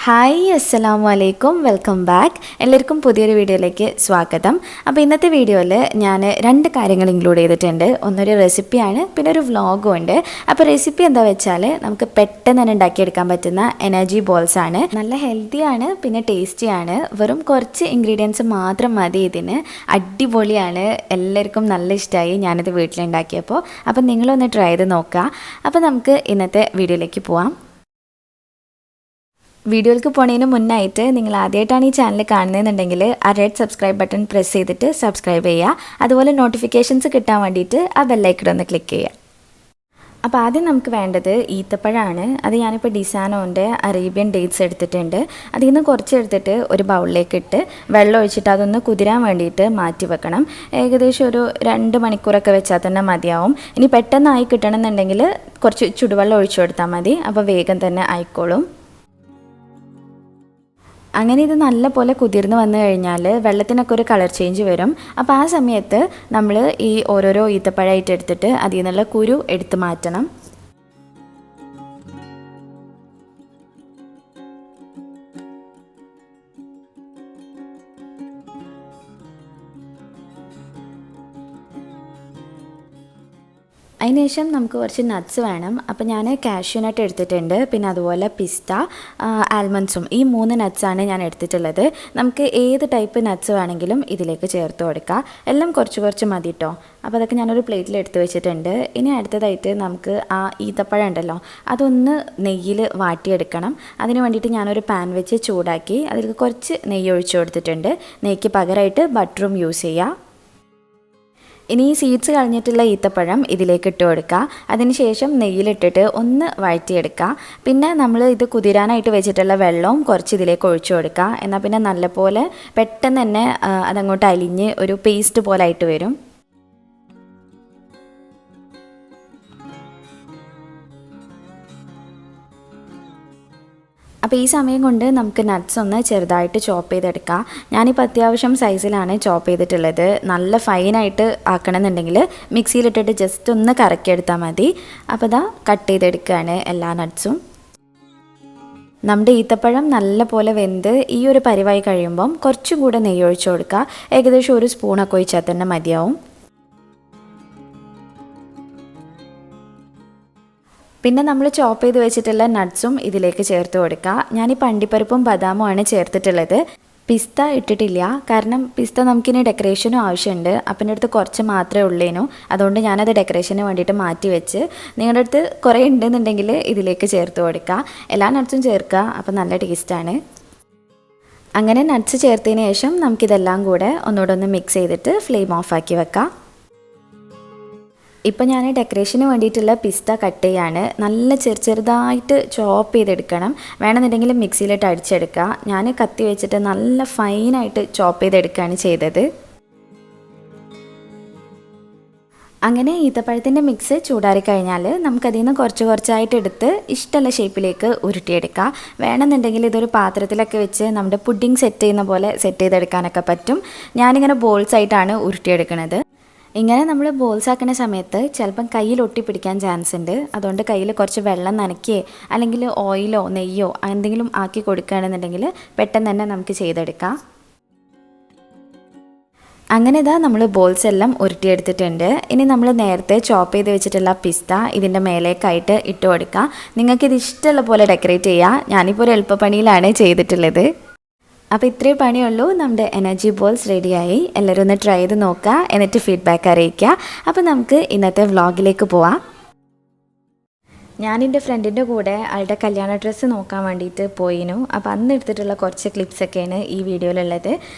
Hi അസ്സലാമു അലൈക്കും welcome back. എല്ലാവർക്കും പുതിയൊരു വീഡിയോയിലേക്ക് സ്വാഗതം. അപ്പോൾ ഇന്നത്തെ വീഡിയോയിൽ ഞാൻ രണ്ട് കാര്യങ്ങൾ ഇൻക്ലൂഡ് ചെയ്തിട്ടുണ്ട്. ഒന്നൊരു റെസിപ്പിയാണ്, പിന്നെ ഒരു വ്ളോഗും ഉണ്ട്. അപ്പോൾ റെസിപ്പി എന്താ വെച്ചാൽ നമുക്ക് പെട്ടെന്ന് തന്നെ ഉണ്ടാക്കിയെടുക്കാൻ പറ്റുന്ന എനർജി ബോൾസ് ആണ്. നല്ല ഹെൽത്തിയാണ്, പിന്നെ ടേസ്റ്റിയാണ്. വെറും കുറച്ച് ഇൻഗ്രീഡിയൻസ് മാത്രം മതി ഇതിന്. അടിപൊളിയാണ്, എല്ലാവർക്കും നല്ല ഇഷ്ടമായി ഞാനിത് വീട്ടിലുണ്ടാക്കിയപ്പോൾ. അപ്പോൾ നിങ്ങളൊന്ന് ട്രൈ ചെയ്ത് നോക്കുക. അപ്പോൾ നമുക്ക് ഇന്നത്തെ വീഡിയോയിലേക്ക് പോവാം. വീഡിയോയിലേക്ക് പോണതിന് മുന്നായിട്ട് നിങ്ങൾ ആദ്യമായിട്ടാണ് ഈ ചാനൽ കാണുന്നതെന്നുണ്ടെങ്കിൽ ആ റെഡ് സബ്സ്ക്രൈബ് ബട്ടൺ പ്രസ് ചെയ്തിട്ട് സബ്സ്ക്രൈബ് ചെയ്യുക. അതുപോലെ നോട്ടിഫിക്കേഷൻസ് കിട്ടാൻ വേണ്ടിയിട്ട് ആ ബെല്ലൈക്കൺ ഒന്ന് ക്ലിക്ക് ചെയ്യുക. അപ്പോൾ ആദ്യം നമുക്ക് വേണ്ടത് ഈത്തപ്പഴമാണ്. അത് ഞാനിപ്പോൾ ഡിസാനോൻ്റെ അറേബ്യൻ ഡേറ്റ്സ് എടുത്തിട്ടുണ്ട്. അതിൽ നിന്ന് കുറച്ചെടുത്തിട്ട് ഒരു ബൗളിലേക്ക് ഇട്ട് വെള്ളം ഒഴിച്ചിട്ട് അതൊന്ന് കുതിരാൻ വേണ്ടിയിട്ട് മാറ്റി വെക്കണം. ഏകദേശം ഒരു 2 മണിക്കൂറൊക്കെ വെച്ചാൽ തന്നെ മതിയാവും. ഇനി പെട്ടെന്നായി കിട്ടണമെന്നുണ്ടെങ്കിൽ കുറച്ച് ചുടുവെള്ളം ഒഴിച്ചു കൊടുത്താൽ മതി. അപ്പോൾ വേഗം തന്നെ ആയിക്കോളും. അങ്ങനെ ഇത് നല്ല പോലെ കുതിർന്ന് വന്നു കഴിഞ്ഞാൽ വെള്ളത്തിനൊക്കെ ഒരു കളർ ചേഞ്ച് വരും. അപ്പോൾ ആ സമയത്ത് നമ്മൾ ഈ ഓരോരോ ഈത്തപ്പഴമായിട്ട് എടുത്തിട്ട് അതിൽ നിന്നുള്ള കുരു എടുത്ത് മാറ്റണം. അതിനുശേഷം നമുക്ക് കുറച്ച് നട്ട്സ് വേണം. അപ്പോൾ ഞാൻ കാഷ്യൂ നട്ട് എടുത്തിട്ടുണ്ട്, പിന്നെ അതുപോലെ പിസ്ത, ആൽമണ്ട്സും. ഈ 3 നട്ട്സാണ് ഞാൻ എടുത്തിട്ടുള്ളത്. നമുക്ക് ഏത് ടൈപ്പ് നട്ട്സ് വേണമെങ്കിലും ഇതിലേക്ക് ചേർത്ത് കൊടുക്കുക. എല്ലാം കുറച്ച് കുറച്ച് മതി കേട്ടോ. അപ്പോൾ അതൊക്കെ ഞാനൊരു പ്ലേറ്റിൽ എടുത്ത് വെച്ചിട്ടുണ്ട്. ഇനി അടുത്തതായിട്ട് നമുക്ക് ആ ഈത്തപ്പഴം ഉണ്ടല്ലോ, അതൊന്ന് നെയ്യിൽ വാട്ടിയെടുക്കണം. അതിന് വേണ്ടിയിട്ട് ഞാനൊരു പാൻ വെച്ച് ചൂടാക്കി അതിലേക്ക് കുറച്ച് നെയ്യ് ഒഴിച്ചു കൊടുത്തിട്ടുണ്ട്. നെയ്യ്ക്ക് പകരമായിട്ട് ബട്ടറും യൂസ് ചെയ്യുക. ഇനി ഈ സീഡ്സ് കളഞ്ഞിട്ടുള്ള ഈത്തപ്പഴം ഇതിലേക്ക് ഇട്ട് കൊടുക്കുക. അതിനുശേഷം നെയ്യിലിട്ടിട്ട് ഒന്ന് വഴറ്റിയെടുക്കുക. പിന്നെ നമ്മൾ ഇത് കുതിരാനായിട്ട് വെച്ചിട്ടുള്ള വെള്ളവും കുറച്ച് ഇതിലേക്ക് ഒഴിച്ചു കൊടുക്കുക. എന്നാൽ പിന്നെ നല്ലപോലെ പെട്ടെന്ന് തന്നെ അതങ്ങോട്ട് അലിഞ്ഞ് ഒരു പേസ്റ്റ് പോലെ ആയിട്ട് വരും. അപ്പോൾ ഈ സമയം കൊണ്ട് നമുക്ക് നട്ട്സ് ഒന്ന് ചെറുതായിട്ട് ചോപ്പ് ചെയ്തെടുക്കാം. ഞാനിപ്പോൾ അത്യാവശ്യം സൈസിലാണ് ചോപ്പ് ചെയ്തിട്ടുള്ളത്. നല്ല ഫൈനായിട്ട് ആക്കണമെന്നുണ്ടെങ്കിൽ മിക്സിയിലിട്ടിട്ട് ജസ്റ്റ് ഒന്ന് കറക്കിയെടുത്താൽ മതി. അപ്പോൾ ഇതാ കട്ട് ചെയ്തെടുക്കുകയാണ് എല്ലാ നട്ട്സും. നമ്മുടെ ഈത്തപ്പഴം നല്ല പോലെ വെന്ത് ഈ ഒരു പരിവായി കഴിയുമ്പം കുറച്ചും കൂടെ നെയ്യ് ഒഴിച്ചു കൊടുക്കുക. ഏകദേശം 1 സ്പൂണൊക്കെ ഒഴിച്ചാൽ തന്നെ മതിയാവും. പിന്നെ നമ്മൾ ചോപ്പ് ചെയ്ത് വെച്ചിട്ടുള്ള നട്ട്സും ഇതിലേക്ക് ചേർത്ത് കൊടുക്കുക. ഞാനിപ്പോൾ അണ്ടിപ്പരിപ്പും ബദാമുമാണ് ചേർത്തിട്ടുള്ളത്. പിസ്ത ഇട്ടിട്ടില്ല, കാരണം പിസ്ത നമുക്കിനി ഡെക്കറേഷനും ആവശ്യമുണ്ട്. അപ്പം എൻ്റെ അടുത്ത് കുറച്ച് മാത്രമേ ഉള്ളേനു. അതുകൊണ്ട് ഞാനത് ഡെക്കറേഷന് വേണ്ടിയിട്ട് മാറ്റി വെച്ച്. നിങ്ങളുടെ അടുത്ത് കുറേ ഉണ്ടെന്നുണ്ടെങ്കിൽ ഇതിലേക്ക് ചേർത്ത് കൊടുക്കുക. എല്ലാ നട്ട്സും ചേർക്കുക, അപ്പോൾ നല്ല ടേസ്റ്റാണ്. അങ്ങനെ നട്ട്സ് ചേർത്തതിന് ശേഷം നമുക്കിതെല്ലാം കൂടെ ഒന്നുകൂടെ ഒന്ന് മിക്സ് ചെയ്തിട്ട് ഫ്ലെയിം ഓഫാക്കി വെക്കാം. ഇപ്പോൾ ഞാൻ ഡെക്കറേഷന് വേണ്ടിയിട്ടുള്ള പിസ്ത കട്ട് ചെയ്യാണ്. നല്ല ചെറുതായിട്ട് ചോപ്പ് ചെയ്തെടുക്കണം. വേണമെന്നുണ്ടെങ്കിൽ മിക്സിയിലിട്ട് അടിച്ചെടുക്കുക. ഞാൻ കത്തി വെച്ചിട്ട് നല്ല ഫൈനായിട്ട് ചോപ്പ് ചെയ്തെടുക്കുകയാണ് ചെയ്തത്. അങ്ങനെ ഈത്തപ്പഴത്തിൻ്റെ മിക്സ് ചൂടാറിക്കഴിഞ്ഞാൽ നമുക്കതിൽ നിന്ന് കുറച്ച് കുറച്ചായിട്ട് എടുത്ത് ഇഷ്ടമുള്ള ഷേപ്പിലേക്ക് ഉരുട്ടിയെടുക്കാം. വേണമെന്നുണ്ടെങ്കിൽ ഇതൊരു പാത്രത്തിലൊക്കെ വെച്ച് നമ്മുടെ പുഡിംഗ് സെറ്റ് ചെയ്യുന്ന പോലെ സെറ്റ് ചെയ്തെടുക്കാനൊക്കെ പറ്റും. ഞാനിങ്ങനെ ബോൾസ് ആയിട്ടാണ് ഉരുട്ടിയെടുക്കുന്നത്. ഇങ്ങനെ നമ്മൾ ബോൾസ് ആക്കുന്ന സമയത്ത് ചിലപ്പം കയ്യിൽ ഒട്ടിപ്പിടിക്കാൻ ചാൻസ് ഉണ്ട്. അതുകൊണ്ട് കയ്യിൽ കുറച്ച് വെള്ളം നനയ്ക്കുകയോ അല്ലെങ്കിൽ ഓയിലോ നെയ്യോ എന്തെങ്കിലും ആക്കി കൊടുക്കുകയാണെന്നുണ്ടെങ്കിൽ പെട്ടെന്ന് തന്നെ നമുക്ക് ചെയ്തെടുക്കാം. അങ്ങനെ ഇതാ നമ്മൾ ബോൾസ് എല്ലാം ഉരുട്ടിയെടുത്തിട്ടുണ്ട്. ഇനി നമ്മൾ നേരത്തെ ചോപ്പ് ചെയ്ത് വെച്ചിട്ടുള്ള പിസ്ത ഇതിൻ്റെ മേലേക്കായിട്ട് ഇട്ട് കൊടുക്കുക. നിങ്ങൾക്കിത് ഇഷ്ടമുള്ള പോലെ ഡെക്കറേറ്റ് ചെയ്യാം. ഞാനിപ്പോൾ ഒരു എളുപ്പപ്പണിയിലാണ് ചെയ്തിട്ടുള്ളത്. അപ്പോൾ ഇത്രയും പണിയുള്ളൂ. നമ്മുടെ എനർജി ബോൾസ് റെഡിയായി. എല്ലാവരും ഒന്ന് ട്രൈ ചെയ്ത് നോക്കുക, എന്നിട്ട് ഫീഡ്ബാക്ക് അറിയിക്കുക. അപ്പോൾ നമുക്ക് ഇന്നത്തെ വ്ളോഗിലേക്ക് പോവാം. ഞാനെൻ്റെ ഫ്രണ്ടിൻ്റെ കൂടെ ആളുടെ കല്യാണ ഡ്രസ്സ് നോക്കാൻ വേണ്ടിയിട്ട് പോയിനു. അപ്പോൾ അന്ന് എടുത്തിട്ടുള്ള കുറച്ച് ക്ലിപ്സൊക്കെയാണ് ഈ വീഡിയോയിലുള്ളത്.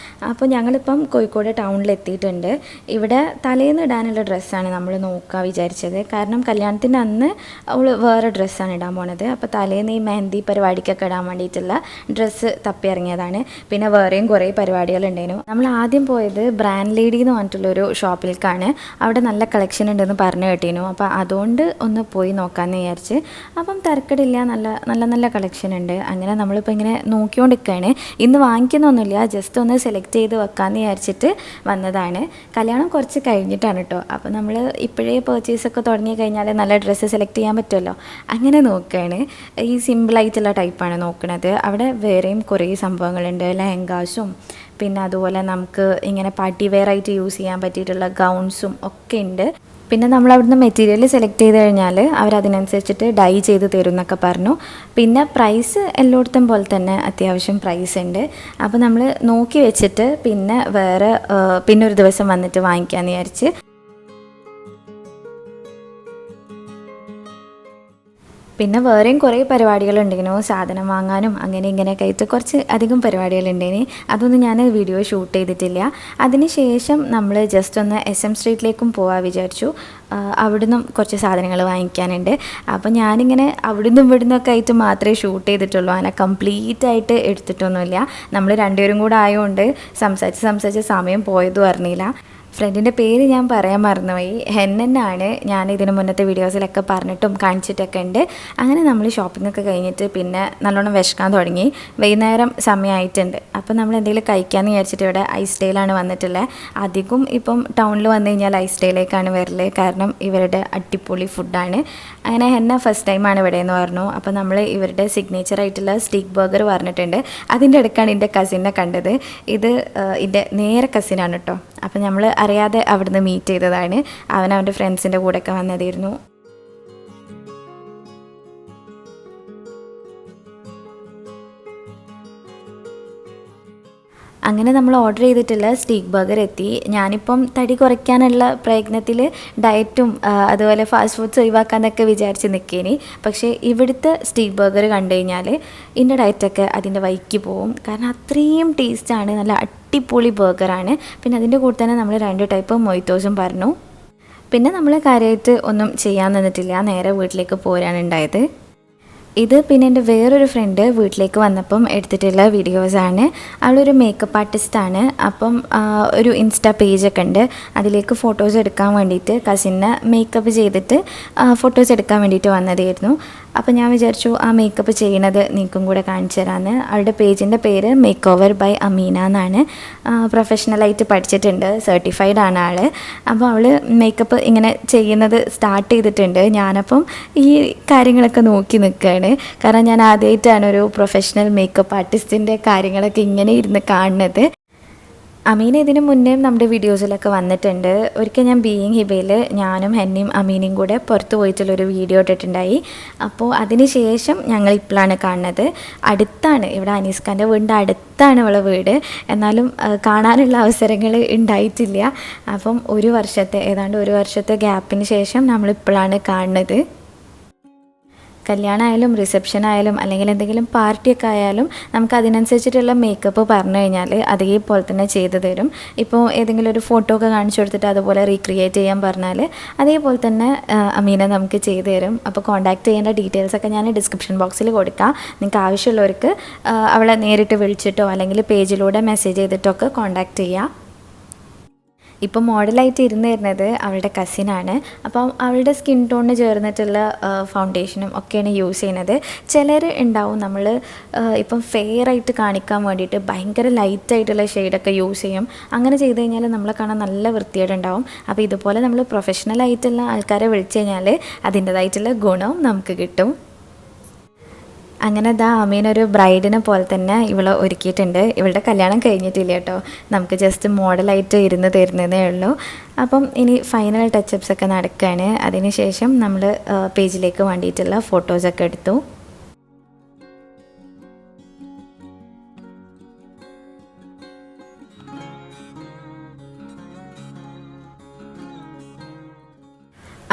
അപ്പോൾ ഞങ്ങളിപ്പം കോഴിക്കോട് ടൗണിൽ എത്തിയിട്ടുണ്ട്. ഇവിടെ തലേന്ന് ഇടാനുള്ള ഡ്രസ്സാണ് നമ്മൾ നോക്കാൻ വിചാരിച്ചത്. കാരണം കല്യാണത്തിൻ്റെ അന്ന് അവൾ വേറെ ഡ്രസ്സാണ് ഇടാൻ പോണത്. അപ്പോൾ തലേന്ന് ഈ മെഹന്തി പരിപാടിക്കൊക്കെ ഇടാൻ വേണ്ടിയിട്ടുള്ള ഡ്രസ്സ് തപ്പി ഇറങ്ങിയതാണ്. പിന്നെ വേറെയും കുറേ പരിപാടികളുണ്ടായിരുന്നു. നമ്മൾ ആദ്യം പോയത് ബ്രാൻഡ് ലേഡി എന്ന് പറഞ്ഞിട്ടുള്ളൊരു ഷോപ്പിലേക്കാണ്. അവിടെ നല്ല കളക്ഷൻ ഉണ്ടെന്ന് പറഞ്ഞു കേട്ടിരുന്നു. അപ്പോൾ അതുകൊണ്ട് ഒന്ന് പോയി നോക്കാമെന്ന് വിചാരിച്ചു. വിചാരിച്ച്. അപ്പം തിരക്കടില്ല, നല്ല നല്ല നല്ല കളക്ഷൻ ഉണ്ട്. അങ്ങനെ നമ്മളിപ്പോൾ ഇങ്ങനെ നോക്കിക്കൊണ്ടിരിക്കുകയാണ്. ഇന്ന് വാങ്ങിക്കുന്നൊന്നുമില്ല, ജസ്റ്റ് ഒന്ന് സെലക്ട് ചെയ്ത് വെക്കാമെന്ന് വിചാരിച്ചിട്ട് വന്നതാണ്. കല്യാണം കുറച്ച് കഴിഞ്ഞിട്ടാണ് കേട്ടോ. അപ്പോൾ നമ്മൾ ഇപ്പോഴേ പർച്ചേസൊക്കെ തുടങ്ങി കഴിഞ്ഞാൽ നല്ല ഡ്രസ്സ് സെലക്ട് ചെയ്യാൻ പറ്റുമല്ലോ. അങ്ങനെ നോക്കുകയാണ്. ഈ സിമ്പിളായിട്ടുള്ള ടൈപ്പാണ് നോക്കുന്നത്. അവിടെ വേറെയും കുറേ സംഭവങ്ങളുണ്ട്, ലെഹങ്കാസും പിന്നെ അതുപോലെ നമുക്ക് ഇങ്ങനെ പാർട്ടി വെയർ ആയിട്ട് യൂസ് ചെയ്യാൻ പറ്റിയിട്ടുള്ള ഗൗൺസും ഒക്കെ ഉണ്ട്. പിന്നെ നമ്മൾ അവിടുന്ന് മെറ്റീരിയൽ സെലക്ട് ചെയ്ത് കഴിഞ്ഞാൽ അവരതിനനുസരിച്ചിട്ട് ഡൈ ചെയ്ത് തരും എന്നൊക്കെ പറഞ്ഞു. പിന്നെ പ്രൈസ് എല്ലായിടത്തും പോലെ തന്നെ അത്യാവശ്യം പ്രൈസ് ഉണ്ട്. അപ്പോൾ നമ്മൾ നോക്കി വെച്ചിട്ട് പിന്നെ പിന്നെ ഒരു ദിവസം വന്നിട്ട് വാങ്ങിക്കാമെന്ന് വിചാരിച്ച്. പിന്നെ വേറെയും കുറേ പരിപാടികളുണ്ടായിരുന്നു, സാധനം വാങ്ങാനും അങ്ങനെ ഇങ്ങനെയൊക്കെ ആയിട്ട് കുറച്ച് അധികം പരിപാടികളുണ്ടായിന്. അതൊന്നും ഞാൻ വീഡിയോ ഷൂട്ട് ചെയ്തിട്ടില്ല. അതിന് ശേഷം നമ്മൾ ജസ്റ്റ് ഒന്ന് SM സ്ട്രീറ്റിലേക്കും പോകാൻ വിചാരിച്ചു. അവിടുന്ന് കുറച്ച് സാധനങ്ങൾ വാങ്ങിക്കാനുണ്ട്. അപ്പോൾ ഞാനിങ്ങനെ അവിടുന്ന് ഇവിടുന്നൊക്കെ ആയിട്ട് മാത്രമേ ഷൂട്ട് ചെയ്തിട്ടുള്ളൂ, അങ്ങനെ കംപ്ലീറ്റ് ആയിട്ട് എടുത്തിട്ടൊന്നുമില്ല. നമ്മൾ രണ്ടുപേരും കൂടെ ആയതുകൊണ്ട് സംസാരിച്ച് സമയം പോയതും അറിഞ്ഞില്ല. ഫ്രണ്ടിൻ്റെ പേര് ഞാൻ പറയാൻ മറന്നുപോയി, ഹെന്നാണ്. ഞാൻ ഇതിന് മുന്നത്തെ വീഡിയോസിലൊക്കെ പറഞ്ഞിട്ടും കാണിച്ചിട്ടൊക്കെ ഉണ്ട്. അങ്ങനെ നമ്മൾ ഷോപ്പിങ്ങൊക്കെ കഴിഞ്ഞിട്ട് പിന്നെ നല്ലോണം വിശക്കാൻ തുടങ്ങി. വൈകുന്നേരം സമയമായിട്ടുണ്ട്. അപ്പോൾ നമ്മൾ എന്തെങ്കിലും കഴിക്കാമെന്ന് വിചാരിച്ചിട്ട് ഇവിടെ ഐസ് ഡേയിലാണ് വന്നിട്ടുള്ളത്. അധികം ഇപ്പം ടൗണിൽ വന്നു കഴിഞ്ഞാൽ ഐസ് ഡേയിലേക്കാണ് വരൽ, കാരണം ഇവരുടെ അടിപൊളി ഫുഡാണ്. അങ്ങനെ ഹെന്ന ഫസ്റ്റ് ടൈമാണ് ഇവിടെ എന്ന് പറഞ്ഞു. അപ്പോൾ നമ്മൾ ഇവരുടെ സിഗ്നേച്ചർ ആയിട്ടുള്ള സ്റ്റീക്ക് ബർഗർ പറഞ്ഞിട്ടുണ്ട്. അതിൻ്റെ ഇടയ്ക്കാണ് എൻ്റെ കസിനെ കണ്ടത്. ഇത് എൻ്റെ നേരെ കസിനാണ് കേട്ടോ. അപ്പോൾ നമ്മൾ അറിയാതെ അവിടുന്ന് മീറ്റ് ചെയ്തതാണ്. അവൻ്റെ ഫ്രണ്ട്സിൻ്റെ കൂടെയൊക്കെ വന്നതായിരുന്നു. അങ്ങനെ നമ്മൾ ഓർഡർ ചെയ്തിട്ടുള്ള സ്റ്റീക്ക് ബർഗർ എത്തി. ഞാനിപ്പം തടി കുറയ്ക്കാനുള്ള പ്രയത്നത്തിൽ ഡയറ്റും അതുപോലെ ഫാസ്റ്റ് ഫുഡ്സ് ഒഴിവാക്കാനൊക്കെ വിചാരിച്ച് നിൽക്കേനി. പക്ഷേ ഇവിടുത്തെ സ്റ്റീക്ക് ബർഗർ കണ്ടു കഴിഞ്ഞാൽ എൻ്റെ ഡയറ്റൊക്കെ അതിൻ്റെ വഴിക്ക് പോവും, കാരണം അത്രയും ടേസ്റ്റാണ്. നല്ല അടിപൊളി ബർഗറാണ്. പിന്നെ അതിൻ്റെ കൂടെ തന്നെ നമ്മൾ 2 ടൈപ്പ് മൊയ്ത്തോസും പറഞ്ഞു. പിന്നെ നമ്മൾ കാര്യമായിട്ട് ഒന്നും ചെയ്യാൻ നിന്നിട്ടില്ല, നേരെ വീട്ടിലേക്ക് പോരാണ് ഉണ്ടായത്. ഇത് പിന്നെ എൻ്റെ വേറൊരു ഫ്രണ്ട് വീട്ടിലേക്ക് വന്നപ്പം എടുത്തിട്ടുള്ള വീഡിയോസാണ്. അവളൊരു മേക്കപ്പ് ആർട്ടിസ്റ്റാണ്. അപ്പം ഒരു ഇൻസ്റ്റാ പേജൊക്കെ ഉണ്ട്, അതിലേക്ക് ഫോട്ടോസ് എടുക്കാൻ വേണ്ടിയിട്ട് കസിനെ മേക്കപ്പ് ചെയ്തിട്ട് ഫോട്ടോസ് എടുക്കാൻ വേണ്ടിയിട്ട് വന്നതായിരുന്നു. അപ്പോൾ ഞാൻ വിചാരിച്ചു ആ മേക്കപ്പ് ചെയ്യണത് നിങ്ങൾക്കും കൂടെ കാണിച്ചു തരാമെന്ന്. അവളുടെ പേജിൻ്റെ പേര് മേക്ക് ഓവർ ബൈ അമീന എന്നാണ്. പ്രൊഫഷണലായിട്ട് പഠിച്ചിട്ടുണ്ട്, സർട്ടിഫൈഡ് ആണ് ആൾ. അപ്പോൾ അവൾ മേക്കപ്പ് ഇങ്ങനെ ചെയ്യുന്നത് സ്റ്റാർട്ട് ചെയ്തിട്ടുണ്ട്. ഞാനപ്പം ഈ കാര്യങ്ങളൊക്കെ നോക്കി നിൽക്കുകയാണ്, കാരണം ഞാൻ ആദ്യമായിട്ടാണ് ഒരു പ്രൊഫഷണൽ മേക്കപ്പ് ആർട്ടിസ്റ്റിൻ്റെ കാര്യങ്ങളൊക്കെ ഇങ്ങനെ ഇരുന്ന് കാണുന്നത്. അമീന ഇതിന് മുന്നേ നമ്മുടെ വീഡിയോസിലൊക്കെ വന്നിട്ടുണ്ട്. ഒരിക്കൽ ഞാൻ ബീയിങ് ഹിബയിൽ ഞാനും ഹെന്നയും അമീനയും കൂടെ പുറത്ത് പോയിട്ടുള്ളൊരു വീഡിയോ ഇട്ടിട്ടുണ്ടായി. അപ്പോൾ അതിന് ശേഷം ഞങ്ങൾ ഇപ്പോഴാണ് കാണുന്നത്. അടുത്താണ്, ഇവിടെ അനീസ്ഖാൻ്റെ വീടിൻ്റെ അടുത്താണ് അവളെ വീട്. എന്നാലും കാണാനുള്ള അവസരങ്ങൾ ഉണ്ടായിട്ടില്ല. അപ്പം ഏതാണ്ട് ഒരു വർഷത്തെ ഗ്യാപ്പിന് ശേഷം നമ്മളിപ്പോഴാണ് കാണുന്നത്. കല്യാണമായാലും റിസപ്ഷനായാലും അല്ലെങ്കിൽ എന്തെങ്കിലും പാർട്ടിയൊക്കെ ആയാലും നമുക്ക് അതിനനുസരിച്ചിട്ടുള്ള മേക്കപ്പ് പറഞ്ഞു കഴിഞ്ഞാൽ അതേപോലെ തന്നെ ചെയ്തു തരും. ഇപ്പോൾ ഏതെങ്കിലും ഒരു ഫോട്ടോ ഒക്കെ കാണിച്ചു കൊടുത്തിട്ട് അതുപോലെ റീക്രിയേറ്റ് ചെയ്യാൻ പറഞ്ഞാൽ അതേപോലെ തന്നെ അമീന നമുക്ക് ചെയ്തു തരും. അപ്പോൾ കോൺടാക്ട് ചെയ്യേണ്ട ഡീറ്റെയിൽസൊക്കെ ഞാൻ ഡിസ്ക്രിപ്ഷൻ ബോക്സിൽ കൊടുക്കാം. നിങ്ങൾക്ക് ആവശ്യമുള്ളവർക്ക് അവളെ നേരിട്ട് വിളിച്ചിട്ടോ അല്ലെങ്കിൽ പേജിലൂടെ മെസ്സേജ് ചെയ്തിട്ടൊക്കെ കോൺടാക്ട് ചെയ്യാം. ഇപ്പോൾ മോഡലായിട്ട് ഇരുന്ന് തരുന്നത് അവളുടെ കസിനാണ്. അപ്പം അവളുടെ സ്കിൻ ടോണിന് ചേർന്നിട്ടുള്ള ഫൗണ്ടേഷനും ഒക്കെയാണ് യൂസ് ചെയ്യുന്നത്. ചിലർ ഉണ്ടാവും നമ്മൾ ഇപ്പം ഫെയർ ആയിട്ട് കാണിക്കാൻ വേണ്ടിയിട്ട് ഭയങ്കര ലൈറ്റായിട്ടുള്ള ഷെയ്ഡൊക്കെ യൂസ് ചെയ്യും. അങ്ങനെ ചെയ്ത് കഴിഞ്ഞാൽ നമ്മളെ കാണാൻ നല്ല വൃത്തിയായിട്ടുണ്ടാവും. അപ്പോൾ ഇതുപോലെ നമ്മൾ പ്രൊഫഷണലായിട്ടുള്ള ആൾക്കാരെ വിളിച്ചു കഴിഞ്ഞാൽ അതിൻ്റേതായിട്ടുള്ള ഗുണവും നമുക്ക് കിട്ടും. അങ്ങനെ അമീനൊരു ബ്രൈഡിനെ പോലെ തന്നെ ഇവളെ ഒരുക്കിയിട്ടുണ്ട്. ഇവളുടെ കല്യാണം കഴിഞ്ഞിട്ടില്ല കേട്ടോ, നമുക്ക് ജസ്റ്റ് മോഡലായിട്ട് ഇരുന്ന് തരുന്നതേ ഉള്ളൂ. അപ്പം ഇനി ഫൈനൽ ടച്ചപ്സൊക്കെ നടക്കുകയാണ്. അതിന് ശേഷം നമ്മൾ പേജിലേക്ക് വേണ്ടിയിട്ടുള്ള ഫോട്ടോസൊക്കെ എടുത്തു.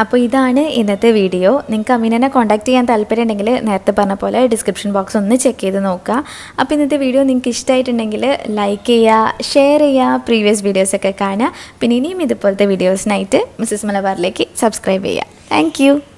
അപ്പോൾ ഇതാണ് ഇന്നത്തെ വീഡിയോ. നിങ്ങൾക്ക് അമീനനെ കോൺടാക്ട് ചെയ്യാൻ താല്പര്യമുണ്ടെങ്കിൽ നേരത്തെ പറഞ്ഞ പോലെ ഡിസ്ക്രിപ്ഷൻ ബോക്സ് ഒന്ന് ചെക്ക് ചെയ്ത് നോക്കുക. അപ്പോൾ ഇന്നത്തെ വീഡിയോ നിങ്ങൾക്ക് ഇഷ്ടമായിട്ടുണ്ടെങ്കിൽ ലൈക്ക് ചെയ്യുക, ഷെയർ ചെയ്യുക, പ്രീവിയസ് വീഡിയോസൊക്കെ കാണുക. പിന്നെ ഇനിയും ഇതുപോലത്തെ വീഡിയോസിനായിട്ട് മിസ്സസ് മലബാറിലേക്ക് സബ്സ്ക്രൈബ് ചെയ്യുക. താങ്ക്